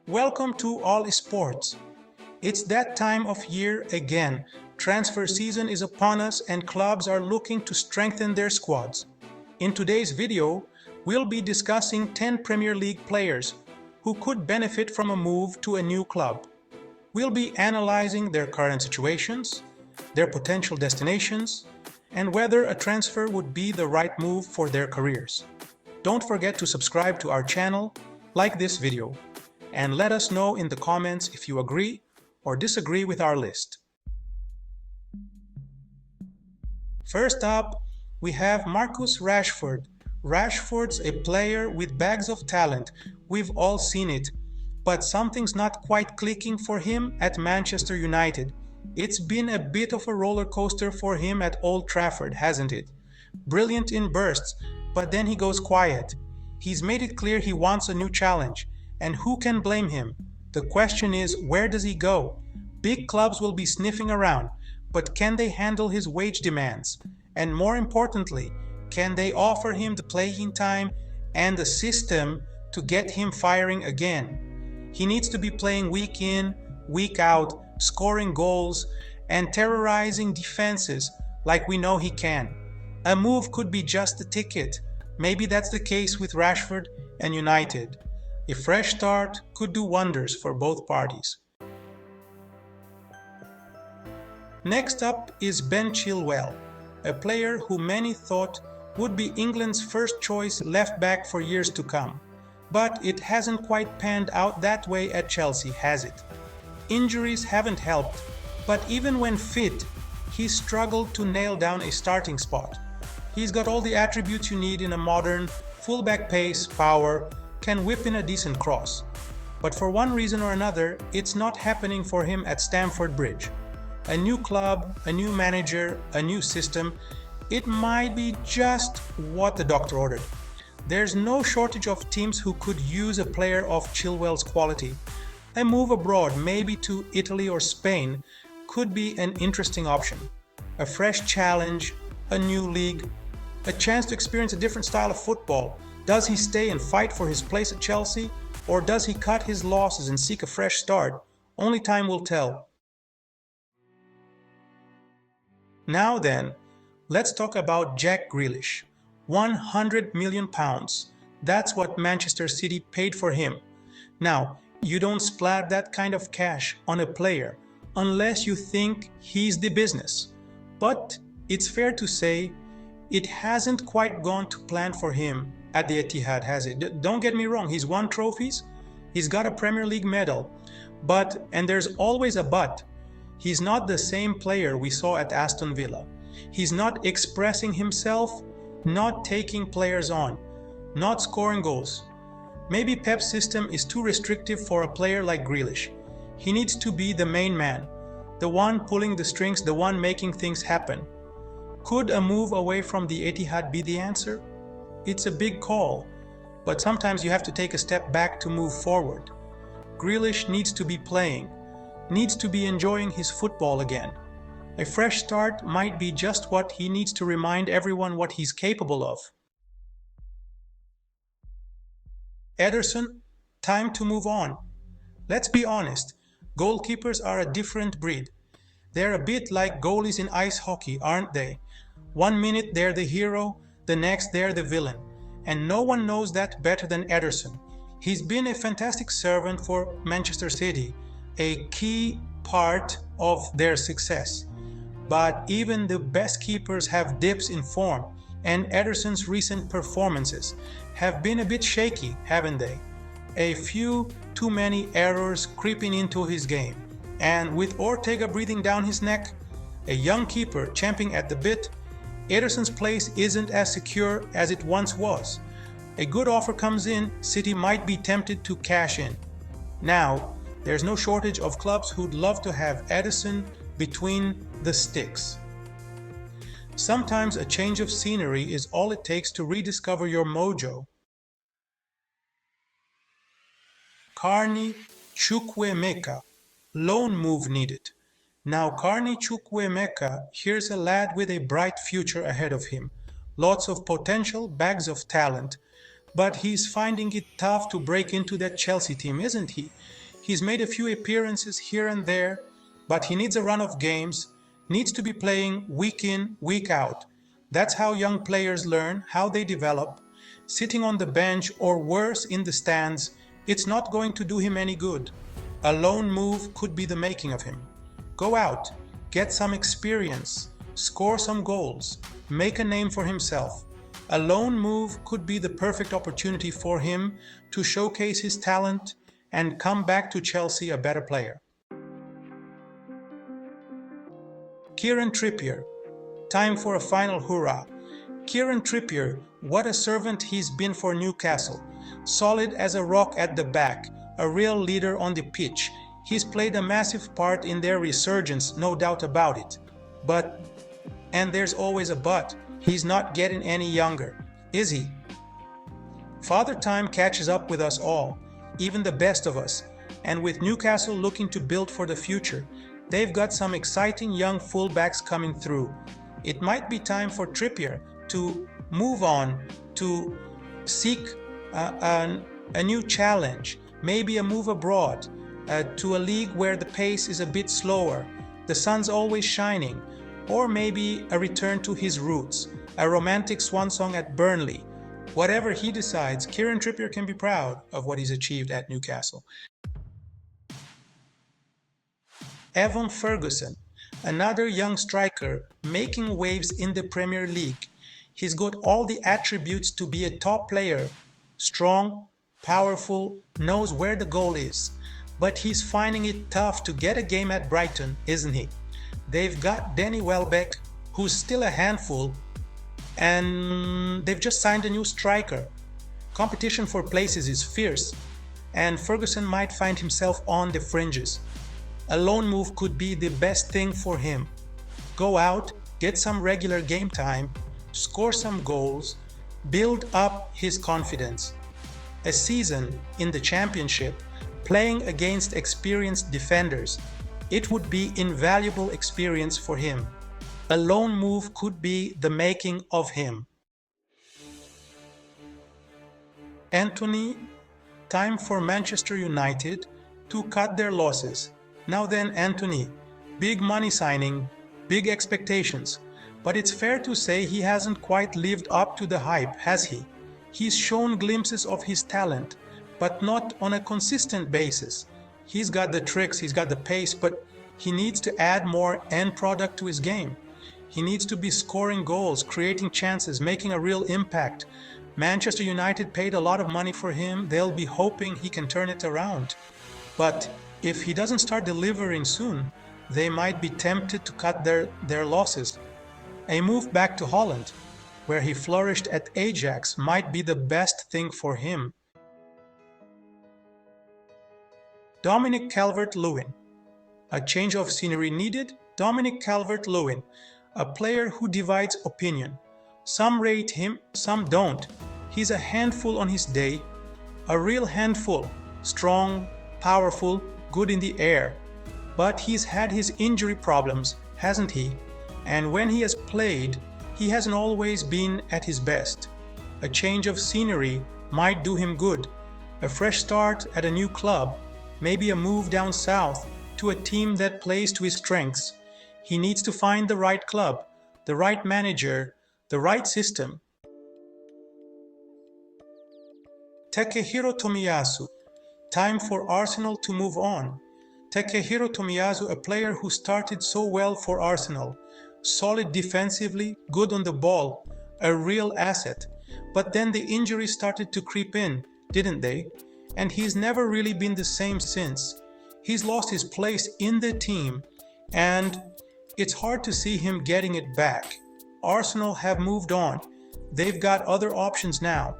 Welcome to All Sports. It's that time of year again. Transfer season is upon us and clubs are looking to strengthen their squads. In today's video, we'll be discussing 10 Premier League players who could benefit from a move to a new club. We'll be analyzing their current situations, their potential destinations, and whether a transfer would be the right move for their careers. Don't forget to subscribe to our channel, like this video, and let us know in the comments if you agree or disagree with our list. First up, we have Marcus Rashford. Rashford's a player with bags of talent. We've all seen it. But something's not quite clicking for him at Manchester United. It's been a bit of a roller coaster for him at Old Trafford, hasn't it? Brilliant in bursts, but then he goes quiet. He's made it clear he wants a new challenge. And who can blame him? The question is, where does he go? Big clubs will be sniffing around, but can they handle his wage demands? And more importantly, can they offer him the playing time and the system to get him firing again? He needs to be playing week in, week out, scoring goals, and terrorizing defenses like we know he can. A move could be just the ticket. Maybe that's the case with Rashford and United. A fresh start could do wonders for both parties. Next up is Ben Chilwell, a player who many thought would be England's first choice left back for years to come. But it hasn't quite panned out that way at Chelsea, has it? Injuries haven't helped, but even when fit, he's struggled to nail down a starting spot. He's got all the attributes you need in a modern, fullback pace, power, can whip in a decent cross. But for one reason or another, it's not happening for him at Stamford Bridge. A new club, a new manager, a new system, it might be just what the doctor ordered. There's no shortage of teams who could use a player of Chilwell's quality. A move abroad, maybe to Italy or Spain, could be an interesting option. A fresh challenge, a new league, a chance to experience a different style of football. Does he stay and fight for his place at Chelsea, or does he cut his losses and seek a fresh start? Only time will tell. Now then, let's talk about Jack Grealish. £100 million. That's what Manchester City paid for him. Now, you don't splat that kind of cash on a player unless you think he's the business. But it's fair to say it hasn't quite gone to plan for him at the Etihad, has it? Don't get me wrong, he's won trophies, he's got a Premier League medal, but, and there's always a but, he's not the same player we saw at Aston Villa. He's not expressing himself, not taking players on, not scoring goals. Maybe Pep's system is too restrictive for a player like Grealish. He needs to be the main man, the one pulling the strings, the one making things happen. Could a move away from the Etihad be the answer? It's a big call, but sometimes you have to take a step back to move forward. Grealish needs to be playing, needs to be enjoying his football again. A fresh start might be just what he needs to remind everyone what he's capable of. Ederson, time to move on. Let's be honest, goalkeepers are a different breed. They're a bit like goalies in ice hockey, aren't they? One minute they're the hero, the next they're the villain. And no one knows that better than Ederson. He's been a fantastic servant for Manchester City, a key part of their success. But even the best keepers have dips in form, and Ederson's recent performances have been a bit shaky, haven't they? A few too many errors creeping into his game. And with Ortega breathing down his neck, a young keeper champing at the bit, Ederson's place isn't as secure as it once was. A good offer comes in, City might be tempted to cash in. Now, there's no shortage of clubs who'd love to have Ederson between the sticks. Sometimes a change of scenery is all it takes to rediscover your mojo. Carney Chukwuemeka, loan move needed. Now Carney Chukwuemeka, here's a lad with a bright future ahead of him. Lots of potential, bags of talent. But he's finding it tough to break into that Chelsea team, isn't he? He's made a few appearances here and there, but he needs a run of games, needs to be playing week in, week out. That's how young players learn, how they develop. Sitting on the bench or worse in the stands, it's not going to do him any good. A loan move could be the making of him. Go out, get some experience, score some goals, make a name for himself. A loan move could be the perfect opportunity for him to showcase his talent and come back to Chelsea a better player. Kieran Trippier. Time for a final hurrah. Kieran Trippier, what a servant he's been for Newcastle. Solid as a rock at the back, a real leader on the pitch. He's played a massive part in their resurgence, no doubt about it. But, and there's always a but, he's not getting any younger, is he? Father Time catches up with us all, even the best of us, and with Newcastle looking to build for the future, they've got some exciting young fullbacks coming through. It might be time for Trippier to move on, to seek a new challenge, maybe a move abroad, to a league where the pace is a bit slower, the sun's always shining, or maybe a return to his roots, a romantic swan song at Burnley. Whatever he decides, Kieran Trippier can be proud of what he's achieved at Newcastle. Evan Ferguson, another young striker making waves in the Premier League. He's got all the attributes to be a top player. Strong, powerful, knows where the goal is. But he's finding it tough to get a game at Brighton, isn't he? They've got Danny Welbeck, who's still a handful, and they've just signed a new striker. Competition for places is fierce, and Ferguson might find himself on the fringes. A loan move could be the best thing for him. Go out, get some regular game time, score some goals, build up his confidence. A season in the Championship, playing against experienced defenders, it would be invaluable experience for him. A loan move could be the making of him. Antony, time for Manchester United to cut their losses. Now then, Antony, big money signing, big expectations, but it's fair to say he hasn't quite lived up to the hype, has he? He's shown glimpses of his talent, but not on a consistent basis. He's got the tricks, he's got the pace, but he needs to add more end product to his game. He needs to be scoring goals, creating chances, making a real impact. Manchester United paid a lot of money for him. They'll be hoping he can turn it around. But if he doesn't start delivering soon, they might be tempted to cut their losses. A move back to Holland, where he flourished at Ajax, might be the best thing for him. Dominic Calvert-Lewin. A change of scenery needed? Dominic Calvert-Lewin, a player who divides opinion. Some rate him, some don't. He's a handful on his day, a real handful, strong, powerful, good in the air. But he's had his injury problems, hasn't he? And when he has played, he hasn't always been at his best. A change of scenery might do him good. A fresh start at a new club, maybe a move down south to a team that plays to his strengths. He needs to find the right club, the right manager, the right system. Takehiro Tomiyasu. Time for Arsenal to move on. Takehiro Tomiyasu, a player who started so well for Arsenal. Solid defensively, good on the ball, a real asset. But then the injuries started to creep in, didn't they? And he's never really been the same since. He's lost his place in the team, and it's hard to see him getting it back. Arsenal have moved on. They've got other options now.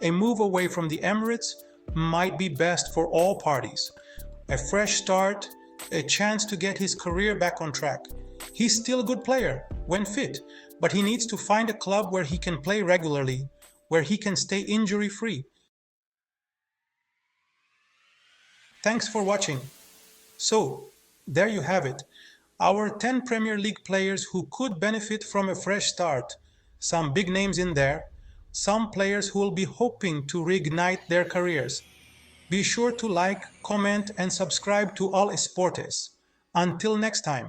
A move away from the Emirates might be best for all parties. A fresh start, a chance to get his career back on track. He's still a good player when fit, but he needs to find a club where he can play regularly, where he can stay injury-free. Thanks for watching. So, there you have it. Our 10 Premier League players who could benefit from a fresh start. Some big names in there, some players who will be hoping to reignite their careers. Be sure to like, comment, and subscribe to All Esportes. Until next time.